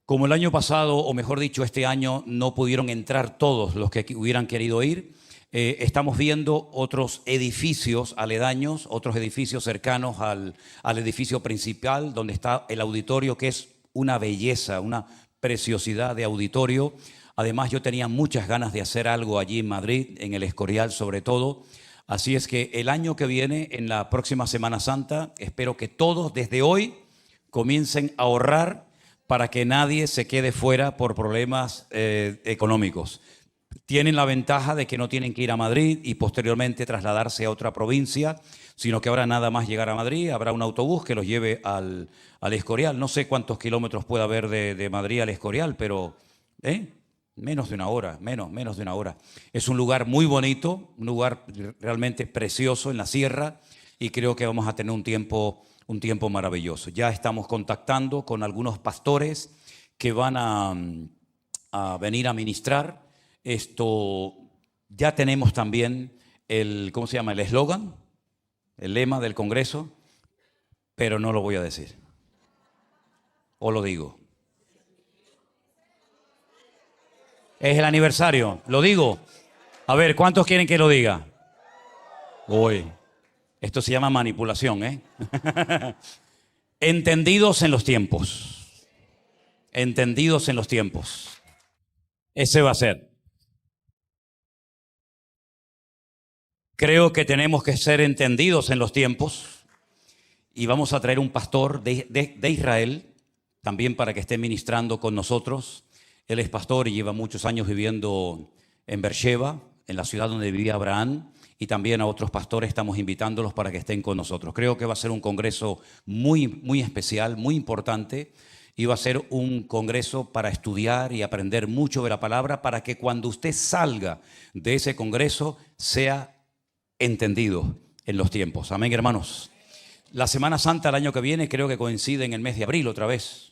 Como el año pasado, o mejor dicho, este año no pudieron entrar todos los que hubieran querido ir, estamos viendo otros edificios aledaños, otros edificios cercanos al edificio principal, donde está el auditorio, que es una belleza, una preciosidad de auditorio. Además, yo tenía muchas ganas de hacer algo allí en Madrid, en el Escorial sobre todo. Así es que el año que viene, en la próxima Semana Santa, espero que todos desde hoy comiencen a ahorrar para que nadie se quede fuera por problemas económicos. Tienen la ventaja de que no tienen que ir a Madrid y posteriormente trasladarse a otra provincia, sino que ahora nada más llegar a Madrid, habrá un autobús que los lleve al Escorial. No sé cuántos kilómetros puede haber de Madrid al Escorial, pero menos de una hora, menos de una hora. Es un lugar muy bonito, un lugar realmente precioso en la sierra, y creo que vamos a tener un tiempo maravilloso. Ya estamos contactando con algunos pastores que van a venir a ministrar. Ya tenemos también ¿cómo se llama? El eslogan, el lema del Congreso, pero no lo voy a decir. ¿O lo digo? Es el aniversario, ¿lo digo? A ver, ¿cuántos quieren que lo diga? Uy, esto se llama manipulación, ¿eh? Entendidos en los tiempos. Entendidos en los tiempos. Ese va a ser. Creo que tenemos que ser entendidos en los tiempos, y vamos a traer un pastor de Israel también para que esté ministrando con nosotros. Él es pastor y lleva muchos años viviendo en Beersheba, en la ciudad donde vivía Abraham, y también a otros pastores estamos invitándolos para que estén con nosotros. Creo que va a ser un congreso muy especial, muy importante, y va a ser un congreso para estudiar y aprender mucho de la palabra, para que cuando usted salga de ese congreso sea entendido en los tiempos. Amén, hermanos. La Semana Santa el año que viene creo que coincide en el mes de abril otra vez.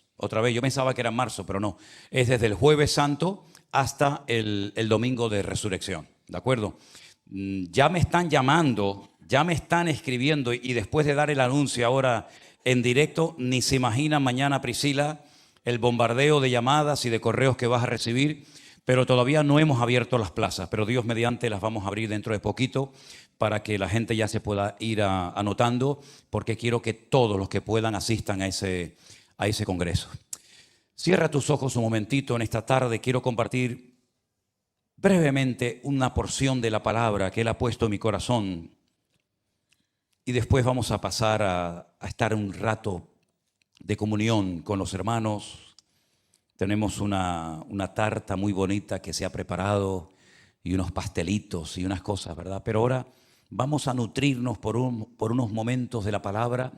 Yo pensaba que era en marzo, pero no. Es desde el Jueves Santo hasta el domingo de Resurrección. ¿De acuerdo? Ya me están llamando, ya me están escribiendo, y después de dar el anuncio ahora en directo, ni se imagina mañana, Priscila, el bombardeo de llamadas y de correos que vas a recibir, pero todavía no hemos abierto las plazas, pero Dios mediante las vamos a abrir dentro de poquito para que la gente ya se pueda ir anotando, porque quiero que todos los que puedan asistan a ese congreso. Cierra tus ojos un momentito en esta tarde. Quiero compartir brevemente una porción de la palabra que Él ha puesto en mi corazón, y después vamos a pasar a estar un rato de comunión con los hermanos. Tenemos una tarta muy bonita que se ha preparado, y unos pastelitos y unas cosas, ¿verdad? Pero ahora vamos a nutrirnos por unos momentos de la palabra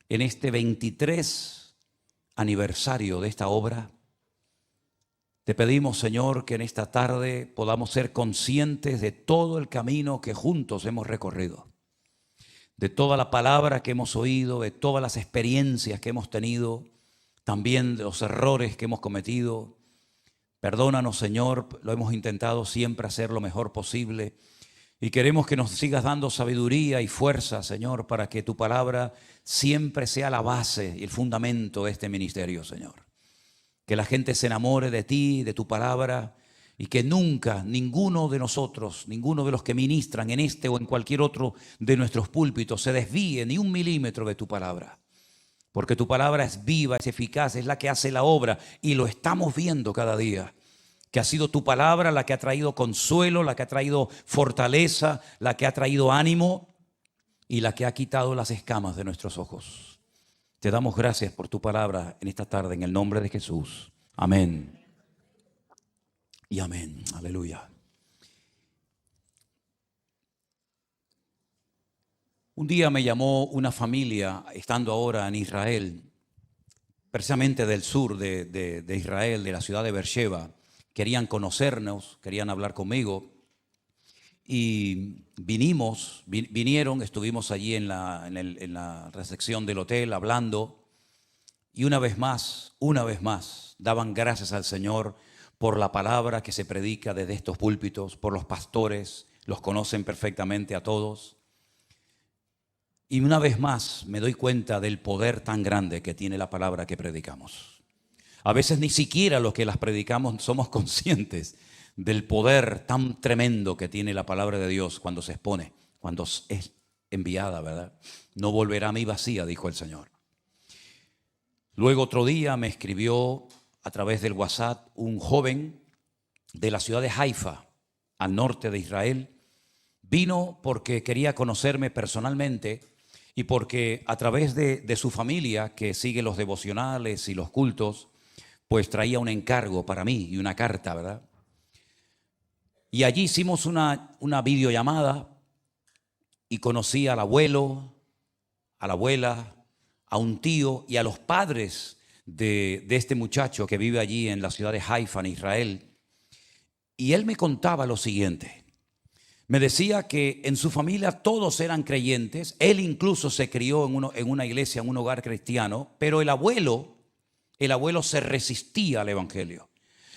en este 23 aniversario de esta obra. Te pedimos, Señor, que en esta tarde podamos ser conscientes de todo el camino que juntos hemos recorrido, de toda la palabra que hemos oído, de todas las experiencias que hemos tenido, también de los errores que hemos cometido. Perdónanos, Señor, lo hemos intentado siempre hacer lo mejor posible, y queremos que nos sigas dando sabiduría y fuerza, Señor, para que tu palabra siempre sea la base y el fundamento de este ministerio, Señor. Que la gente se enamore de ti, de tu palabra, y que nunca ninguno de nosotros, ninguno de los que ministran en este o en cualquier otro de nuestros púlpitos, se desvíe ni un milímetro de tu palabra. Porque tu palabra es viva, es eficaz, es la que hace la obra, y lo estamos viendo cada día. Que ha sido tu palabra la que ha traído consuelo, la que ha traído fortaleza, la que ha traído ánimo, y la que ha quitado las escamas de nuestros ojos. Te damos gracias por tu palabra en esta tarde, en el nombre de Jesús. Amén. Y amén. Aleluya. Un día me llamó una familia, estando ahora en Israel, precisamente del sur de Israel, de la ciudad de Beersheba. Querían conocernos, querían hablar conmigo, y vinieron, estuvimos allí en la recepción del hotel hablando, y una vez más, daban gracias al Señor por la palabra que se predica desde estos púlpitos, por los pastores, los conocen perfectamente a todos. Y una vez más me doy cuenta del poder tan grande que tiene la palabra que predicamos. A veces ni siquiera los que las predicamos somos conscientes del poder tan tremendo que tiene la palabra de Dios cuando se expone, cuando es enviada, ¿verdad? No volverá a mí vacía, dijo el Señor. Luego otro día me escribió a través del WhatsApp un joven de la ciudad de Haifa, al norte de Israel. Vino porque quería conocerme personalmente y porque a través de su familia, que sigue los devocionales y los cultos, pues traía un encargo para mí y una carta, ¿verdad? Y allí hicimos una videollamada y conocí al abuelo, a la abuela, a un tío y a los padres de este muchacho que vive allí en la ciudad de Haifa, en Israel. Y él me contaba lo siguiente. Me decía que en su familia todos eran creyentes. Él incluso se crió en una iglesia, en un hogar cristiano. Pero el abuelo se resistía al evangelio.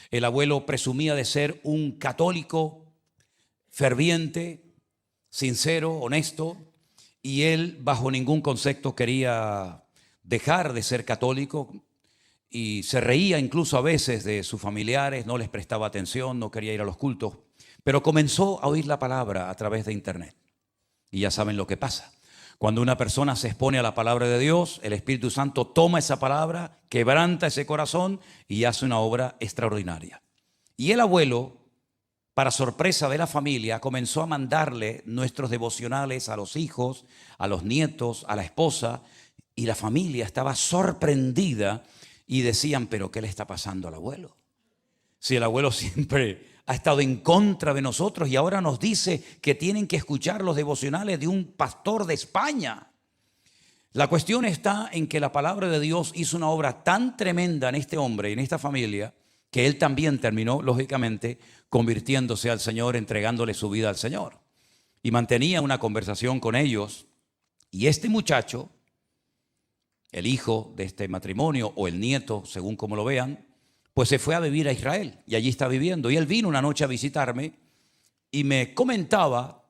El abuelo presumía de ser un católico ferviente, sincero, honesto. Y él bajo ningún concepto quería dejar de ser católico. Y se reía incluso a veces de sus familiares, no les prestaba atención, no quería ir a los cultos. Pero comenzó a oír la palabra a través de internet. Y ya saben lo que pasa. Cuando una persona se expone a la palabra de Dios, el Espíritu Santo toma esa palabra, quebranta ese corazón y hace una obra extraordinaria. Y el abuelo, para sorpresa de la familia, comenzó a mandarle nuestros devocionales a los hijos, a los nietos, a la esposa. Y la familia estaba sorprendida y decían, ¿pero qué le está pasando al abuelo? Si el abuelo siempre ha estado en contra de nosotros y ahora nos dice que tienen que escuchar los devocionales de un pastor de España. La cuestión está en que la palabra de Dios hizo una obra tan tremenda en este hombre y en esta familia que él también terminó, lógicamente, convirtiéndose al Señor, entregándole su vida al Señor. Y mantenía una conversación con ellos. Y este muchacho, el hijo de este matrimonio o el nieto, según como lo vean, pues se fue a vivir a Israel y allí está viviendo. Y él vino una noche a visitarme y me comentaba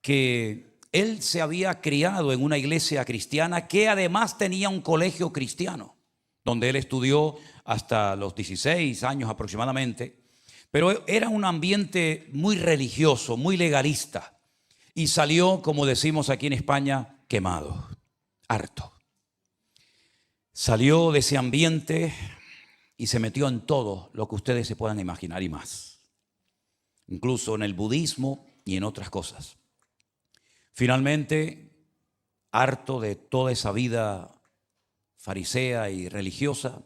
que él se había criado en una iglesia cristiana que además tenía un colegio cristiano, donde él estudió hasta los 16 años aproximadamente, pero era un ambiente muy religioso, muy legalista, y salió, como decimos aquí en España, quemado, harto. Salió de ese ambiente y se metió en todo lo que ustedes se puedan imaginar y más, incluso en el budismo y en otras cosas. Finalmente, harto de toda esa vida farisea y religiosa,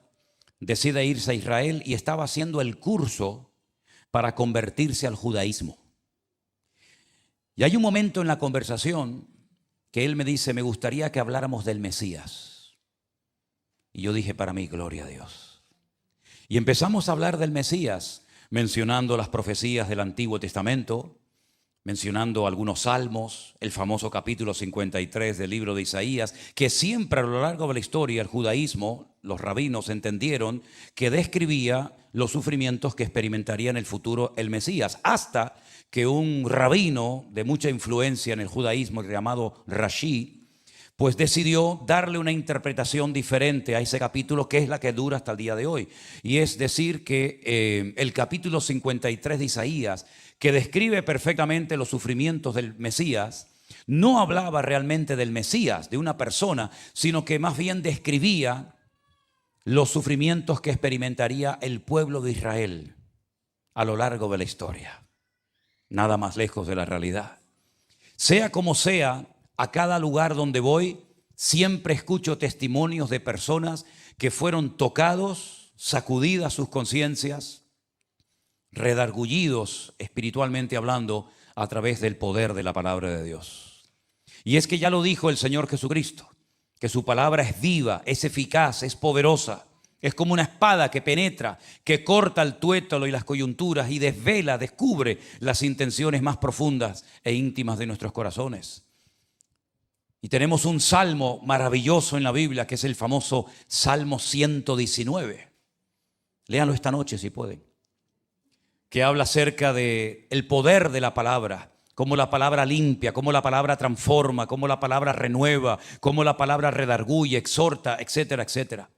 decide irse a Israel y estaba haciendo el curso para convertirse al judaísmo. Y hay un momento en la conversación que él me dice, me gustaría que habláramos del Mesías. Y yo dije, para mí, gloria a Dios. Y empezamos a hablar del Mesías, mencionando las profecías del Antiguo Testamento, mencionando algunos salmos, el famoso capítulo 53 del libro de Isaías, que siempre a lo largo de la historia el judaísmo, los rabinos entendieron que describía los sufrimientos que experimentaría en el futuro el Mesías, hasta que un rabino de mucha influencia en el judaísmo llamado Rashi, pues decidió darle una interpretación diferente a ese capítulo, que es la que dura hasta el día de hoy. Y es decir que el capítulo 53 de Isaías, que describe perfectamente los sufrimientos del Mesías, no hablaba realmente del Mesías, de una persona, sino que más bien describía los sufrimientos que experimentaría el pueblo de Israel a lo largo de la historia. Nada más lejos de la realidad. Sea como sea, a cada lugar donde voy, siempre escucho testimonios de personas que fueron tocados, sacudidas sus conciencias, redargullidos espiritualmente hablando a través del poder de la palabra de Dios. Y es que ya lo dijo el Señor Jesucristo, que su palabra es viva, es eficaz, es poderosa. Es como una espada que penetra, que corta el tuétano y las coyunturas y desvela, descubre las intenciones más profundas e íntimas de nuestros corazones. Y tenemos un salmo maravilloso en la Biblia, que es el famoso Salmo 119. Léanlo esta noche si pueden. Que habla acerca del poder de la palabra, cómo la palabra limpia, cómo la palabra transforma, cómo la palabra renueva, cómo la palabra redarguye, exhorta, etcétera, etcétera.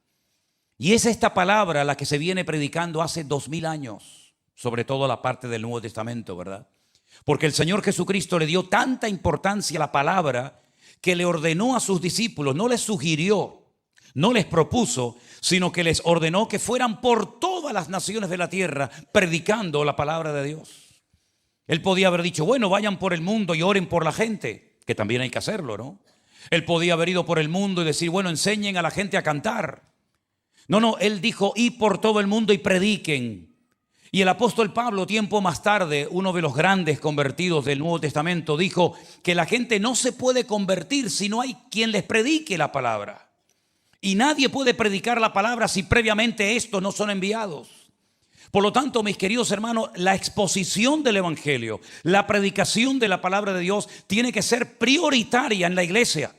Y es esta palabra la que se viene predicando hace 2000 años, sobre todo la parte del Nuevo Testamento, ¿verdad? Porque el Señor Jesucristo le dio tanta importancia a la palabra que le ordenó a sus discípulos, no les sugirió, no les propuso, sino que les ordenó que fueran por todas las naciones de la tierra predicando la palabra de Dios. Él podía haber dicho, bueno, vayan por el mundo y oren por la gente, que también hay que hacerlo, ¿no? Él podía haber ido por el mundo y decir, bueno, enseñen a la gente a cantar. No, él dijo, y por todo el mundo y prediquen. Y el apóstol Pablo, tiempo más tarde, uno de los grandes convertidos del Nuevo Testamento, dijo que la gente no se puede convertir si no hay quien les predique la palabra. Y nadie puede predicar la palabra si previamente estos no son enviados. Por lo tanto, mis queridos hermanos, la exposición del evangelio, la predicación de la palabra de Dios tiene que ser prioritaria en la iglesia.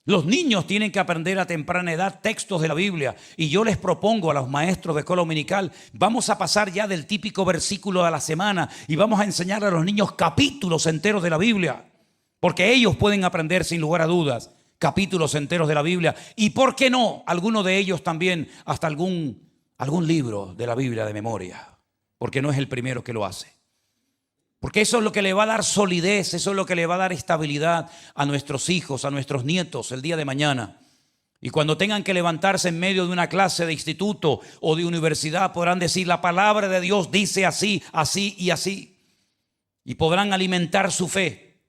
Los niños tienen que aprender a temprana edad textos de la Biblia, y yo les propongo a los maestros de escuela dominical, vamos a pasar ya del típico versículo de la semana y vamos a enseñar a los niños capítulos enteros de la Biblia, porque ellos pueden aprender sin lugar a dudas capítulos enteros de la Biblia, y por qué no, algunos de ellos también hasta algún libro de la Biblia de memoria, porque no es el primero que lo hace. Porque eso es lo que le va a dar solidez, eso es lo que le va a dar estabilidad a nuestros hijos, a nuestros nietos el día de mañana. Y cuando tengan que levantarse en medio de una clase de instituto o de universidad, podrán decir, la palabra de Dios dice así, así y así. Y podrán alimentar su fe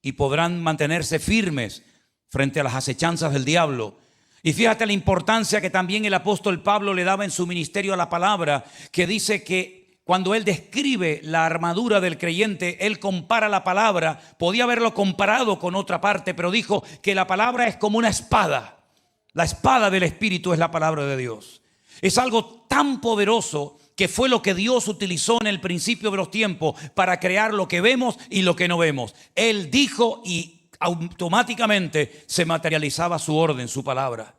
y podrán mantenerse firmes frente a las acechanzas del diablo. Y fíjate la importancia que también el apóstol Pablo le daba en su ministerio a la palabra, que dice que cuando él describe la armadura del creyente, él compara la palabra, podía haberlo comparado con otra parte, pero dijo que la palabra es como una espada. La espada del Espíritu es la palabra de Dios. Es algo tan poderoso que fue lo que Dios utilizó en el principio de los tiempos para crear lo que vemos y lo que no vemos. Él dijo y automáticamente se materializaba su orden, su palabra.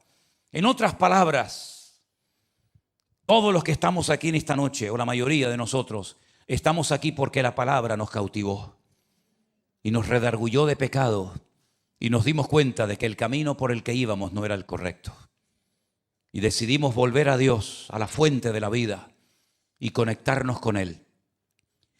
En otras palabras, todos los que estamos aquí en esta noche, o la mayoría de nosotros, estamos aquí porque la palabra nos cautivó y nos redarguyó de pecado y nos dimos cuenta de que el camino por el que íbamos no era el correcto. Y decidimos volver a Dios, a la fuente de la vida, y conectarnos con Él.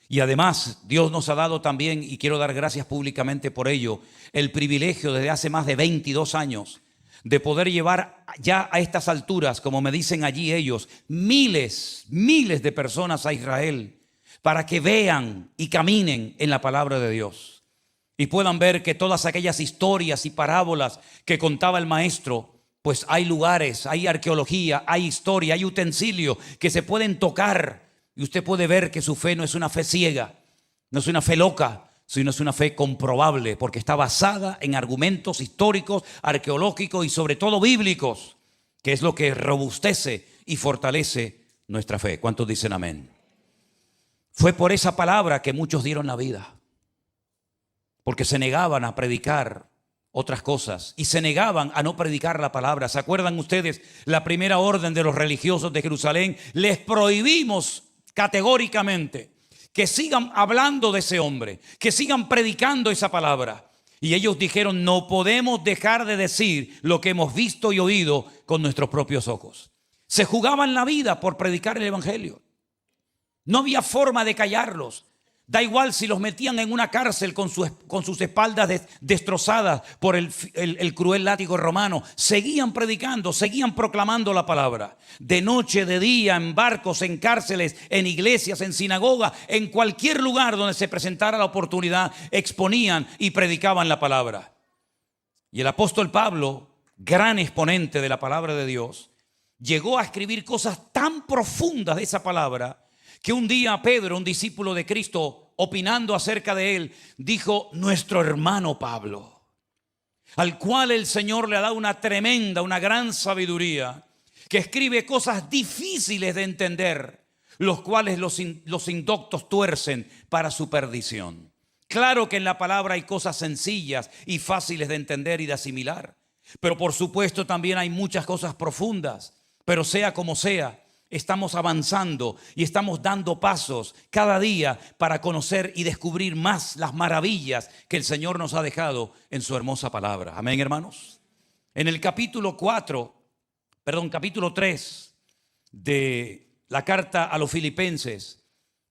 Y además Dios nos ha dado también, y quiero dar gracias públicamente por ello, el privilegio desde hace más de 22 años de poder llevar ya a estas alturas, como me dicen allí ellos, miles de personas a Israel para que vean y caminen en la palabra de Dios y puedan ver que todas aquellas historias y parábolas que contaba el maestro, pues hay lugares, hay arqueología, hay historia, hay utensilios que se pueden tocar y usted puede ver que su fe no es una fe ciega, no es una fe loca, sino es una fe comprobable porque está basada en argumentos históricos, arqueológicos y sobre todo bíblicos, que es lo que robustece y fortalece nuestra fe. ¿Cuántos dicen amén? Fue por esa palabra que muchos dieron la vida, porque se negaban a predicar otras cosas y se negaban a no predicar la palabra. ¿Se acuerdan ustedes la primera orden de los religiosos de Jerusalén? Les prohibimos categóricamente que sigan hablando de ese hombre, que sigan predicando esa palabra. Y ellos dijeron, no podemos dejar de decir lo que hemos visto y oído con nuestros propios ojos. Se jugaban la vida por predicar el evangelio. No había forma de callarlos. Da igual si los metían en una cárcel con sus espaldas destrozadas por el cruel látigo romano. Seguían predicando, seguían proclamando la palabra. De noche, de día, en barcos, en cárceles, en iglesias, en sinagogas, en cualquier lugar donde se presentara la oportunidad, exponían y predicaban la palabra. Y el apóstol Pablo, gran exponente de la palabra de Dios, llegó a escribir cosas tan profundas de esa palabra que un día Pedro, un discípulo de Cristo, opinando acerca de él, dijo, nuestro hermano Pablo, al cual el Señor le ha dado una tremenda, una gran sabiduría, que escribe cosas difíciles de entender, los cuales los indoctos tuercen para su perdición. Claro que en la palabra hay cosas sencillas y fáciles de entender y de asimilar, pero por supuesto también hay muchas cosas profundas. Pero sea como sea, estamos avanzando y estamos dando pasos cada día para conocer y descubrir más las maravillas que el Señor nos ha dejado en su hermosa palabra. Amén, hermanos. En el capítulo 3 de la carta a los Filipenses,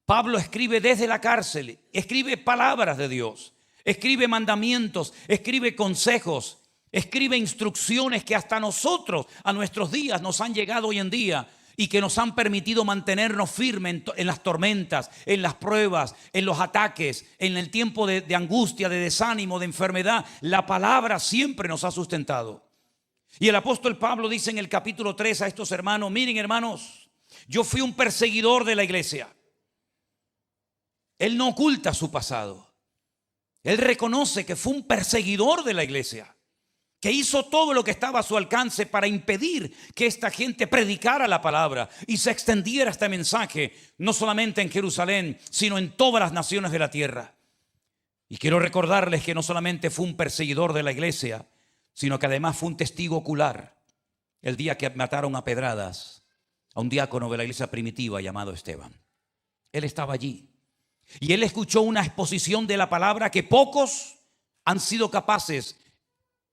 Pablo escribe desde la cárcel, escribe palabras de Dios, escribe mandamientos, escribe consejos, escribe instrucciones que hasta nosotros, a nuestros días, nos han llegado hoy en día y que nos han permitido mantenernos firmes en las tormentas, en las pruebas, en los ataques, en el tiempo de angustia, de desánimo, de enfermedad. La palabra siempre nos ha sustentado. Y el apóstol Pablo dice en el capítulo 3 a estos hermanos: miren, hermanos, yo fui un perseguidor de la iglesia. Él no oculta su pasado. Él reconoce que fue un perseguidor de la iglesia, que hizo todo lo que estaba a su alcance para impedir que esta gente predicara la palabra y se extendiera este mensaje, no solamente en Jerusalén, sino en todas las naciones de la tierra. Y quiero recordarles que no solamente fue un perseguidor de la iglesia, sino que además fue un testigo ocular el día que mataron a pedradas a un diácono de la iglesia primitiva llamado Esteban. Él estaba allí y él escuchó una exposición de la palabra que pocos han sido capaces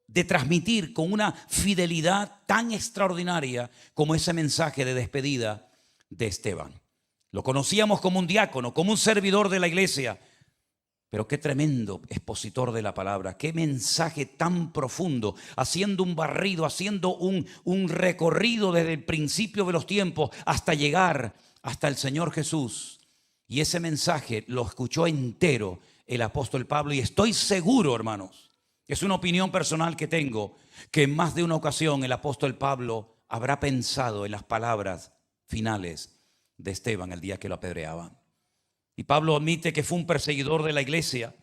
de transmitir con una fidelidad tan extraordinaria como ese mensaje de despedida de Esteban. Lo conocíamos como un diácono, como un servidor de la iglesia, pero qué tremendo expositor de la palabra, qué mensaje tan profundo, haciendo un barrido, haciendo un recorrido desde el principio de los tiempos hasta llegar hasta el Señor Jesús. Y ese mensaje lo escuchó entero el apóstol Pablo, y estoy seguro, hermanos, es una opinión personal que tengo, que en más de una ocasión el apóstol Pablo habrá pensado en las palabras finales de Esteban el día que lo apedreaban. Y Pablo admite que fue un perseguidor de la iglesia,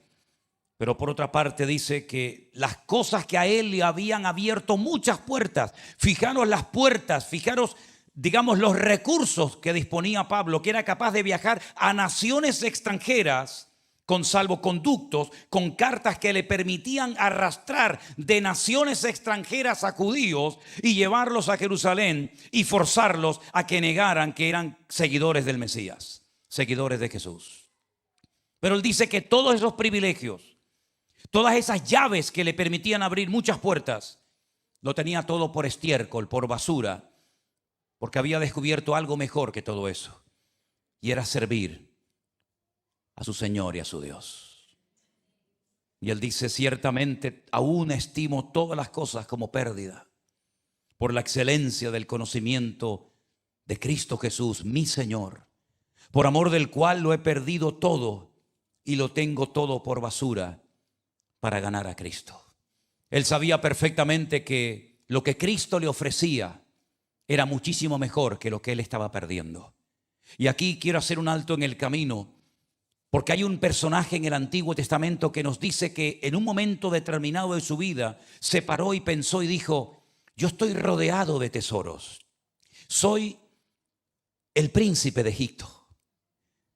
pero por otra parte dice que las cosas que a él le habían abierto muchas puertas. Fijaros las puertas, fijaros, digamos, los recursos que disponía Pablo, que era capaz de viajar a naciones extranjeras con salvoconductos, con cartas que le permitían arrastrar de naciones extranjeras a judíos y llevarlos a Jerusalén y forzarlos a que negaran que eran seguidores del Mesías, seguidores de Jesús. Pero él dice que todos esos privilegios, todas esas llaves que le permitían abrir muchas puertas, lo tenía todo por estiércol, por basura, porque había descubierto algo mejor que todo eso, y era servir a su Señor y a su Dios. Y él dice: ciertamente aún estimo todas las cosas como pérdida por la excelencia del conocimiento de Cristo Jesús, mi Señor, por amor del cual lo he perdido todo y lo tengo todo por basura para ganar a Cristo. Él sabía perfectamente que lo que Cristo le ofrecía era muchísimo mejor que lo que él estaba perdiendo. Y aquí quiero hacer un alto en el camino, porque hay un personaje en el Antiguo Testamento que nos dice que en un momento determinado de su vida se paró y pensó y dijo: yo estoy rodeado de tesoros, soy el príncipe de Egipto,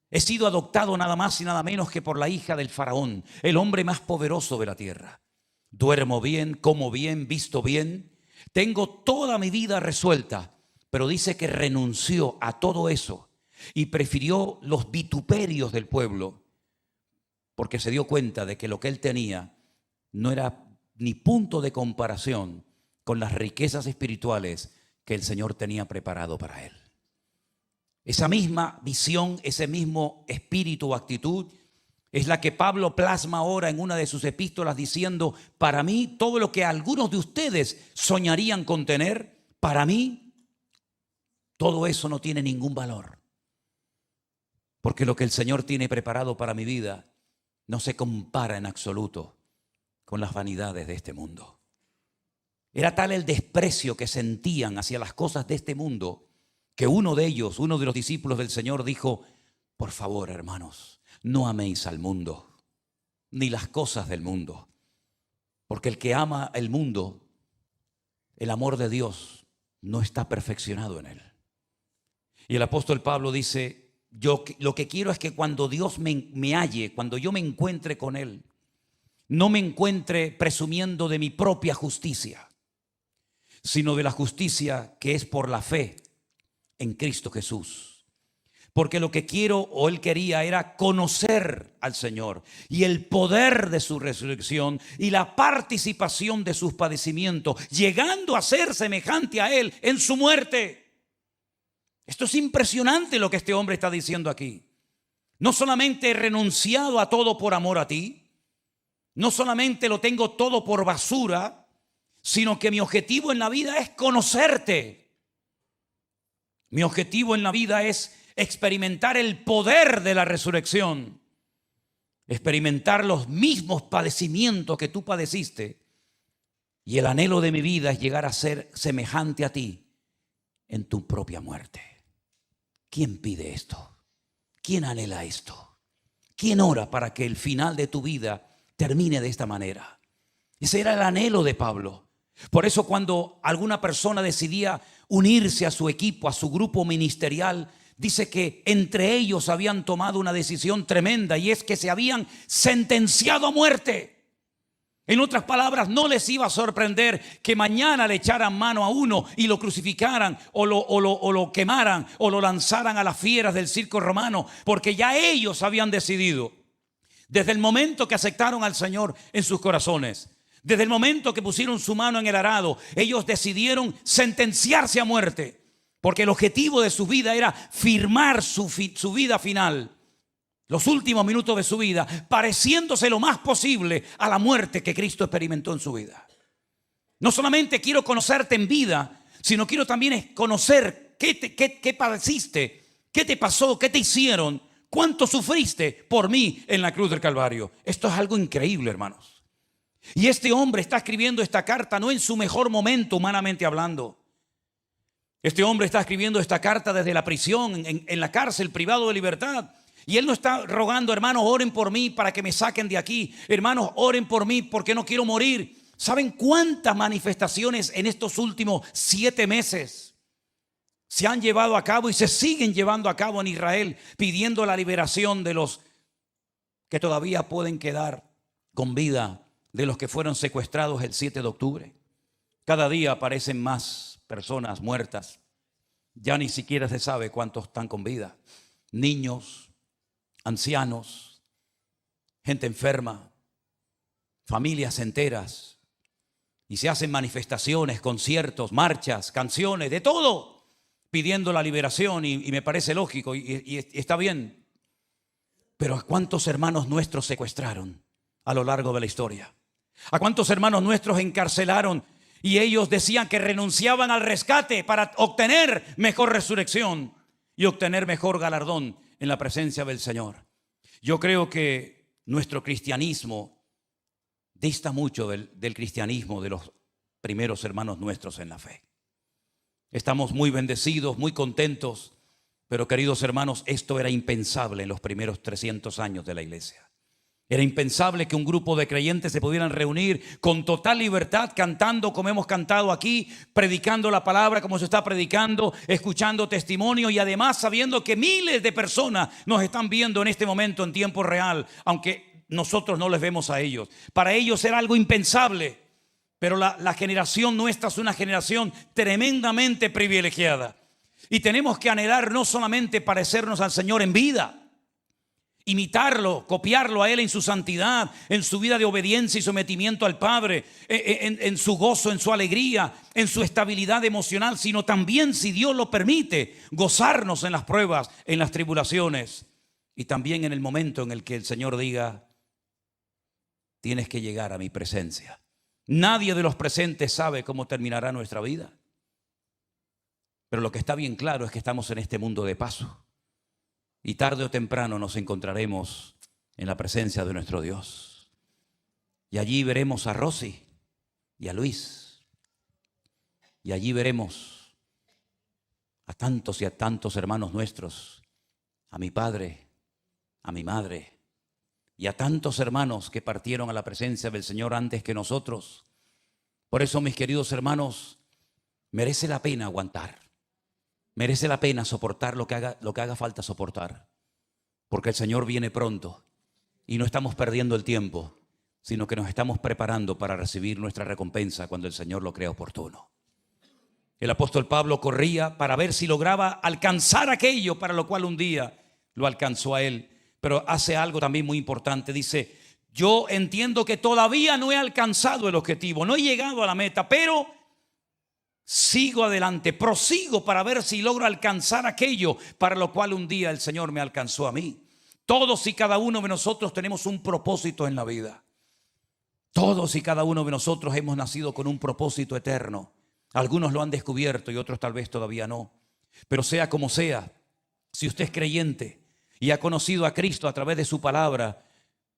he sido adoptado nada más y nada menos que por la hija del faraón, el hombre más poderoso de la tierra. Duermo bien, como bien, visto bien, tengo toda mi vida resuelta. Pero dice que renunció a todo eso y prefirió los vituperios del pueblo, porque se dio cuenta de que lo que él tenía no era ni punto de comparación con las riquezas espirituales que el Señor tenía preparado para él. Esa misma visión, ese mismo espíritu o actitud es la que Pablo plasma ahora en una de sus epístolas diciendo: para mí todo lo que algunos de ustedes soñarían con tener, para mí todo eso no tiene ningún valor. Porque lo que el Señor tiene preparado para mi vida no se compara en absoluto con las vanidades de este mundo. Era tal el desprecio que sentían hacia las cosas de este mundo que uno de ellos, uno de los discípulos del Señor, dijo: por favor, hermanos, no améis al mundo, ni las cosas del mundo. Porque el que ama el mundo, el amor de Dios no está perfeccionado en él. Y el apóstol Pablo dice: yo lo que quiero es que cuando Dios me halle, cuando yo me encuentre con Él, no me encuentre presumiendo de mi propia justicia, sino de la justicia que es por la fe en Cristo Jesús. Porque lo que quiero o él quería era conocer al Señor y el poder de su resurrección y la participación de sus padecimientos, llegando a ser semejante a él en su muerte. Esto es impresionante lo que este hombre está diciendo aquí. No solamente he renunciado a todo por amor a ti, no solamente lo tengo todo por basura, sino que mi objetivo en la vida es conocerte. Mi objetivo en la vida es experimentar el poder de la resurrección, experimentar los mismos padecimientos que tú padeciste, y el anhelo de mi vida es llegar a ser semejante a ti en tu propia muerte. ¿Quién pide esto? ¿Quién anhela esto? ¿Quién ora para que el final de tu vida termine de esta manera? Ese era el anhelo de Pablo. Por eso cuando alguna persona decidía unirse a su equipo, a su grupo ministerial, dice que entre ellos habían tomado una decisión tremenda, y es que se habían sentenciado a muerte. En otras palabras, no les iba a sorprender que mañana le echaran mano a uno y lo crucificaran o lo quemaran o lo lanzaran a las fieras del circo romano, porque ya ellos habían decidido, desde el momento que aceptaron al Señor en sus corazones, desde el momento que pusieron su mano en el arado, ellos decidieron sentenciarse a muerte. Porque el objetivo de su vida era firmar su vida final, los últimos minutos de su vida, pareciéndose lo más posible a la muerte que Cristo experimentó en su vida. No solamente quiero conocerte en vida, sino quiero también conocer qué padeciste, qué te pasó, qué te hicieron, cuánto sufriste por mí en la cruz del Calvario. Esto es algo increíble, hermanos. Y este hombre está escribiendo esta carta no en su mejor momento, humanamente hablando. Este hombre está escribiendo esta carta desde la prisión, en la cárcel, privado de libertad. Y él no está rogando, hermanos, oren por mí para que me saquen de aquí. Hermanos, oren por mí porque no quiero morir. ¿Saben cuántas manifestaciones en estos últimos 7 meses se han llevado a cabo y se siguen llevando a cabo en Israel, pidiendo la liberación de los que todavía pueden quedar con vida, de los que fueron secuestrados el 7 de octubre? Cada día aparecen más personas muertas. Ya ni siquiera se sabe cuántos están con vida. Niños, ancianos, gente enferma, familias enteras. Y se hacen manifestaciones, conciertos, marchas, canciones, de todo, pidiendo la liberación, y me parece lógico y está bien. Pero ¿a cuántos hermanos nuestros secuestraron a lo largo de la historia? ¿A cuántos hermanos nuestros encarcelaron? Y ellos decían que renunciaban al rescate para obtener mejor resurrección y obtener mejor galardón en la presencia del Señor. Yo creo que nuestro cristianismo dista mucho del cristianismo de los primeros hermanos nuestros en la fe. Estamos muy bendecidos, muy contentos, pero queridos hermanos, esto era impensable en los primeros 300 años de la iglesia. Era impensable que un grupo de creyentes se pudieran reunir con total libertad, cantando como hemos cantado aquí, predicando la palabra como se está predicando, escuchando testimonio, y además sabiendo que miles de personas nos están viendo en este momento en tiempo real, aunque nosotros no les vemos a ellos. Para ellos era algo impensable, pero la generación nuestra es una generación tremendamente privilegiada. Y tenemos que anhelar no solamente parecernos al Señor en vida, imitarlo, copiarlo a Él en su santidad, en su vida de obediencia y sometimiento al Padre, en su gozo, en su alegría, en su estabilidad emocional, sino también, si Dios lo permite, gozarnos en las pruebas, en las tribulaciones, y también en el momento en el que el Señor diga, tienes que llegar a mi presencia. Nadie de los presentes sabe cómo terminará nuestra vida, pero lo que está bien claro es que estamos en este mundo de paso. Y tarde o temprano nos encontraremos en la presencia de nuestro Dios. Y allí veremos a Rosy y a Luis. Y allí veremos a tantos y a tantos hermanos nuestros, a mi padre, a mi madre, y a tantos hermanos que partieron a la presencia del Señor antes que nosotros. Por eso, mis queridos hermanos, merece la pena aguantar. Merece la pena soportar lo que haga falta soportar, porque el Señor viene pronto y no estamos perdiendo el tiempo, sino que nos estamos preparando para recibir nuestra recompensa cuando el Señor lo crea oportuno. El apóstol Pablo corría para ver si lograba alcanzar aquello para lo cual un día lo alcanzó a él. Pero hace algo también muy importante. Dice, yo entiendo que todavía no he alcanzado el objetivo, no he llegado a la meta, pero sigo adelante, prosigo para ver si logro alcanzar aquello para lo cual un día el Señor me alcanzó a mí. Todos y cada uno de nosotros tenemos un propósito en la vida. Todos y cada uno de nosotros hemos nacido con un propósito eterno. Algunos lo han descubierto y otros tal vez todavía no. Pero sea como sea, si usted es creyente y ha conocido a Cristo a través de su palabra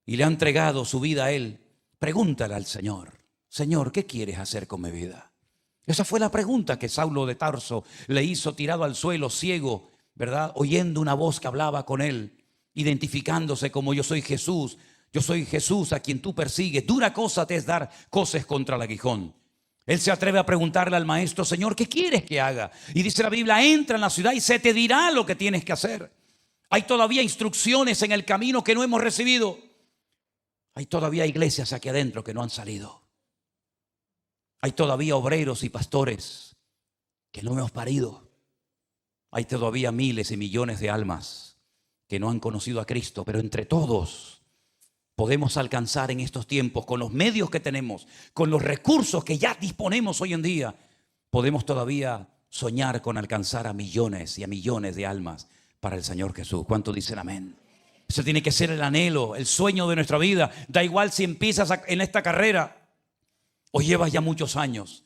y le ha entregado su vida a Él, pregúntale al Señor, Señor, ¿qué quieres hacer con mi vida? Esa fue la pregunta que Saulo de Tarso le hizo tirado al suelo, ciego, ¿verdad? Oyendo una voz que hablaba con él, identificándose como yo soy Jesús a quien tú persigues. Dura cosa te es dar coces contra el aguijón. Él se atreve a preguntarle al maestro, Señor, ¿qué quieres que haga? Y dice la Biblia, entra en la ciudad y se te dirá lo que tienes que hacer. Hay todavía instrucciones en el camino que no hemos recibido. Hay todavía iglesias aquí adentro que no han salido. Hay todavía obreros y pastores que no hemos parido. Hay todavía miles y millones de almas que no han conocido a Cristo, pero entre todos podemos alcanzar en estos tiempos, con los medios que tenemos, con los recursos que ya disponemos hoy en día, podemos todavía soñar con alcanzar a millones y a millones de almas para el Señor Jesús. ¿Cuántos dicen amén? Ese tiene que ser el anhelo, el sueño de nuestra vida. Da igual si empiezas en esta carrera o llevas ya muchos años.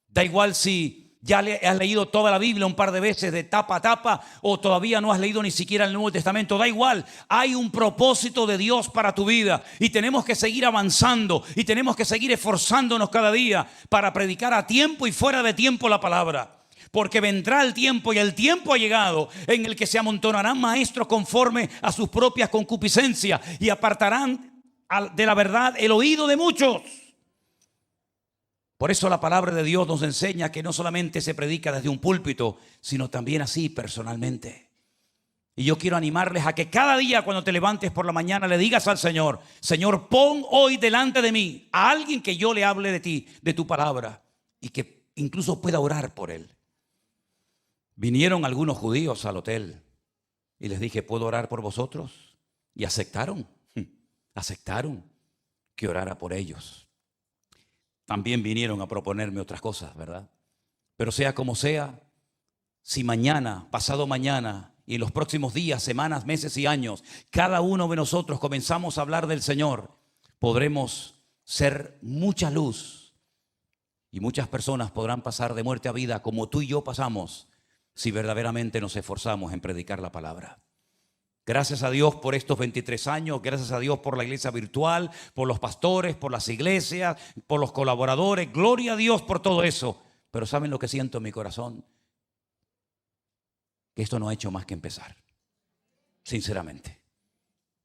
Da igual si ya has leído toda la Biblia un par de veces de tapa a tapa o todavía no has leído ni siquiera el Nuevo Testamento. Da igual, hay un propósito de Dios para tu vida y tenemos que seguir avanzando y tenemos que seguir esforzándonos cada día para predicar a tiempo y fuera de tiempo la palabra. Porque vendrá el tiempo y el tiempo ha llegado en el que se amontonarán maestros conforme a sus propias concupiscencias y apartarán de la verdad el oído de muchos. Por eso la palabra de Dios nos enseña que no solamente se predica desde un púlpito, sino también así personalmente. Y yo quiero animarles a que cada día cuando te levantes por la mañana le digas al Señor, Señor, pon hoy delante de mí a alguien que yo le hable de ti, de tu palabra, y que incluso pueda orar por él. Vinieron algunos judíos al hotel y les dije, ¿puedo orar por vosotros? Y aceptaron que orara por ellos. También vinieron a proponerme otras cosas, ¿verdad? Pero sea como sea, si mañana, pasado mañana y en los próximos días, semanas, meses y años, cada uno de nosotros comenzamos a hablar del Señor, podremos ser mucha luz y muchas personas podrán pasar de muerte a vida como tú y yo pasamos si verdaderamente nos esforzamos en predicar la palabra. Gracias a Dios por estos 23 años, gracias a Dios por la iglesia virtual, por los pastores, por las iglesias, por los colaboradores. Gloria a Dios por todo eso. Pero ¿saben lo que siento en mi corazón? Que esto no ha hecho más que empezar. Sinceramente.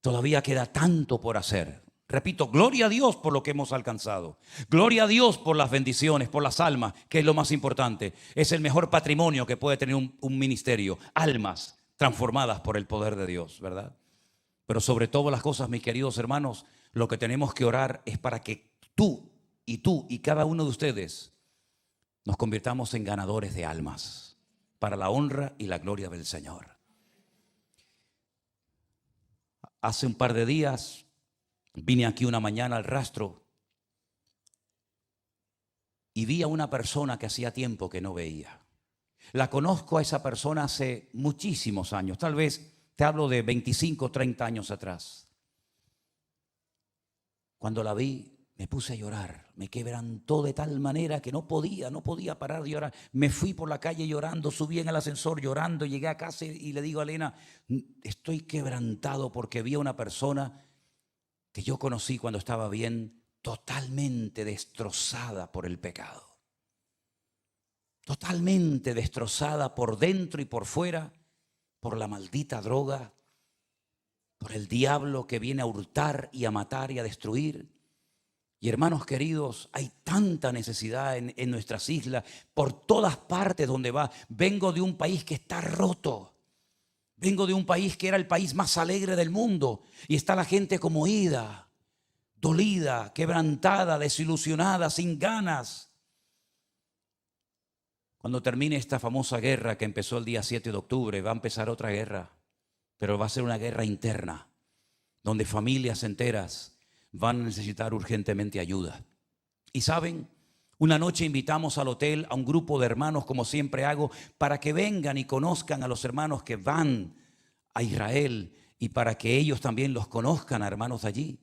Todavía queda tanto por hacer. Repito, gloria a Dios por lo que hemos alcanzado. Gloria a Dios por las bendiciones, por las almas, que es lo más importante. Es el mejor patrimonio que puede tener un ministerio. Almas transformadas por el poder de Dios, ¿verdad? Pero sobre todas las cosas, mis queridos hermanos, lo que tenemos que orar es para que tú y cada uno de ustedes nos convirtamos en ganadores de almas para la honra y la gloria del Señor. Hace un par de días vine aquí una mañana al rastro y vi a una persona que hacía tiempo que no veía. La conozco a esa persona hace muchísimos años, tal vez te hablo de 25, 30 años atrás. Cuando la vi, me puse a llorar, me quebrantó de tal manera que no podía parar de llorar. Me fui por la calle llorando, subí en el ascensor llorando, llegué a casa y le digo a Elena, estoy quebrantado porque vi a una persona que yo conocí cuando estaba bien, totalmente destrozada por el pecado. Totalmente destrozada por dentro y por fuera, por la maldita droga, por el diablo que viene a hurtar y a matar y a destruir. Y hermanos queridos, hay tanta necesidad en nuestras islas, por todas partes donde va. Vengo de un país que está roto. Vengo de un país que era el país más alegre del mundo y está la gente como ida, dolida, quebrantada, desilusionada, sin ganas. Cuando termine esta famosa guerra que empezó el día 7 de octubre, va a empezar otra guerra, pero va a ser una guerra interna, donde familias enteras van a necesitar urgentemente ayuda. Y saben, una noche invitamos al hotel a un grupo de hermanos, como siempre hago, para que vengan y conozcan a los hermanos que van a Israel y para que ellos también los conozcan a hermanos allí.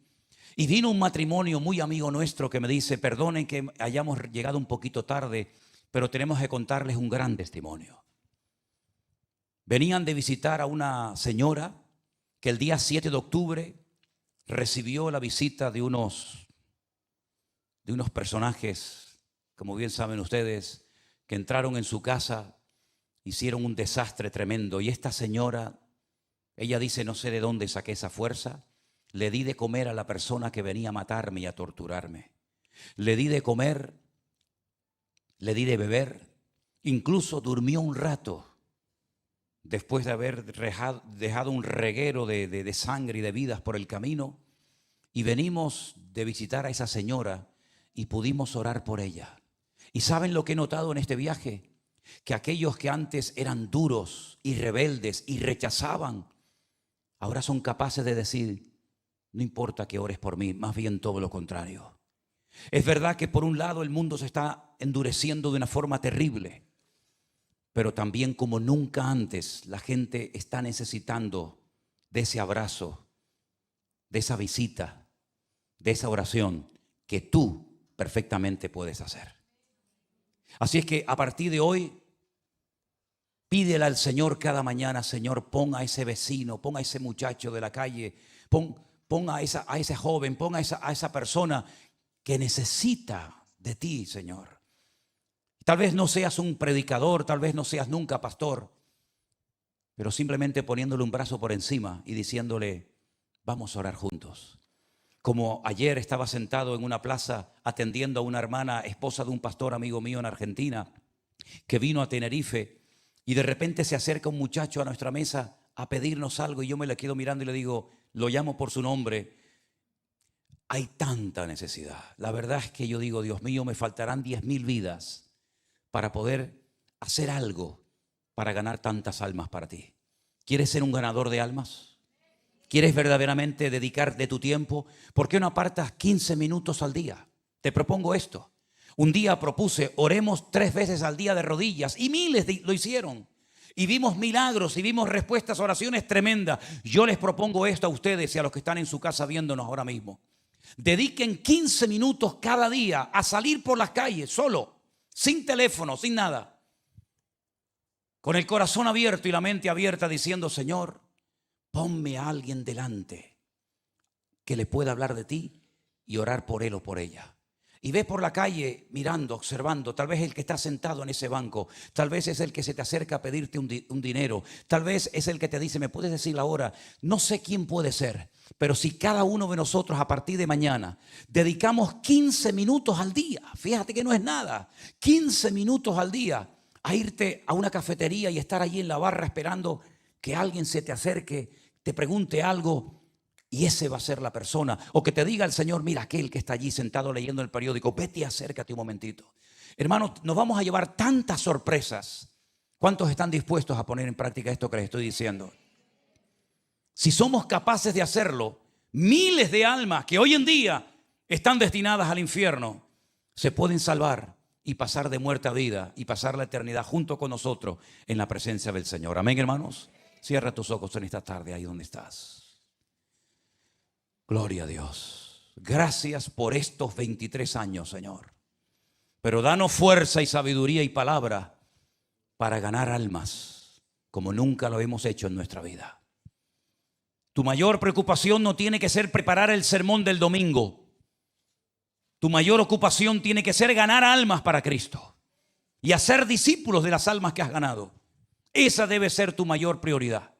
Y vino un matrimonio muy amigo nuestro que me dice: perdonen que hayamos llegado un poquito tarde, pero tenemos que contarles un gran testimonio. Venían de visitar a una señora que el día 7 de octubre recibió la visita de unos personajes, como bien saben ustedes, que entraron en su casa, hicieron un desastre tremendo. Y esta señora, ella dice: no sé de dónde saqué esa fuerza. Le di de comer a la persona que venía a matarme y a torturarme. Le di de comer, le di de beber, incluso durmió un rato después de haber dejado un reguero de sangre y de vidas por el camino. Y venimos de visitar a esa señora y pudimos orar por ella. ¿Y saben lo que he notado en este viaje? Que aquellos que antes eran duros y rebeldes y rechazaban, ahora son capaces de decir: no importa que ores por mí, más bien todo lo contrario. Es verdad que por un lado el mundo se está endureciendo de una forma terrible, pero también como nunca antes la gente está necesitando de ese abrazo, de esa visita, de esa oración que tú perfectamente puedes hacer. Así es que a partir de hoy, pídele al Señor cada mañana: Señor, pon a ese vecino, pon a ese muchacho de la calle, pon a ese joven, pon a esa persona que necesita de ti, Señor. Tal vez no seas un predicador, tal vez no seas nunca pastor, pero simplemente poniéndole un brazo por encima y diciéndole: vamos a orar juntos. Como ayer estaba sentado en una plaza atendiendo a una hermana, esposa de un pastor amigo mío en Argentina, que vino a Tenerife, y de repente se acerca un muchacho a nuestra mesa a pedirnos algo, y yo me le quedo mirando y le digo, lo llamo por su nombre. Hay tanta necesidad. La verdad es que yo digo: Dios mío, me faltarán 10,000 vidas para poder hacer algo para ganar tantas almas para ti. ¿Quieres ser un ganador de almas? ¿Quieres verdaderamente dedicar de tu tiempo? ¿Por qué no apartas 15 minutos al día? Te propongo esto. Un día propuse: oremos 3 veces al día de rodillas, y miles lo hicieron. Y vimos milagros y vimos respuestas a oraciones tremendas. Yo les propongo esto a ustedes y a los que están en su casa viéndonos ahora mismo. Dediquen 15 minutos cada día a salir por las calles solo, sin teléfono, sin nada, con el corazón abierto y la mente abierta, diciendo: Señor, ponme a alguien delante que le pueda hablar de ti y orar por él o por ella. Y ve por la calle mirando, observando. Tal vez el que está sentado en ese banco, tal vez es el que se te acerca a pedirte un dinero, tal vez es el que te dice: ¿me puedes decir la hora? No sé quién puede ser, pero si cada uno de nosotros a partir de mañana dedicamos 15 minutos al día, fíjate que no es nada, 15 minutos al día a irte a una cafetería y estar allí en la barra esperando que alguien se te acerque, te pregunte algo, y ese va a ser la persona. O que te diga el Señor: mira, aquel que está allí sentado leyendo el periódico, vete, acércate un momentito. Hermanos, nos vamos a llevar tantas sorpresas. ¿Cuántos están dispuestos a poner en práctica esto que les estoy diciendo? Si somos capaces de hacerlo, miles de almas que hoy en día están destinadas al infierno se pueden salvar y pasar de muerte a vida y pasar la eternidad junto con nosotros en la presencia del Señor. Amén, hermanos. Cierra tus ojos en esta tarde ahí donde estás. Gloria a Dios. Gracias por estos 23 años, Señor. Pero danos fuerza y sabiduría y palabra para ganar almas como nunca lo hemos hecho en nuestra vida. Tu mayor preocupación no tiene que ser preparar el sermón del domingo. Tu mayor ocupación tiene que ser ganar almas para Cristo y hacer discípulos de las almas que has ganado. Esa debe ser tu mayor prioridad.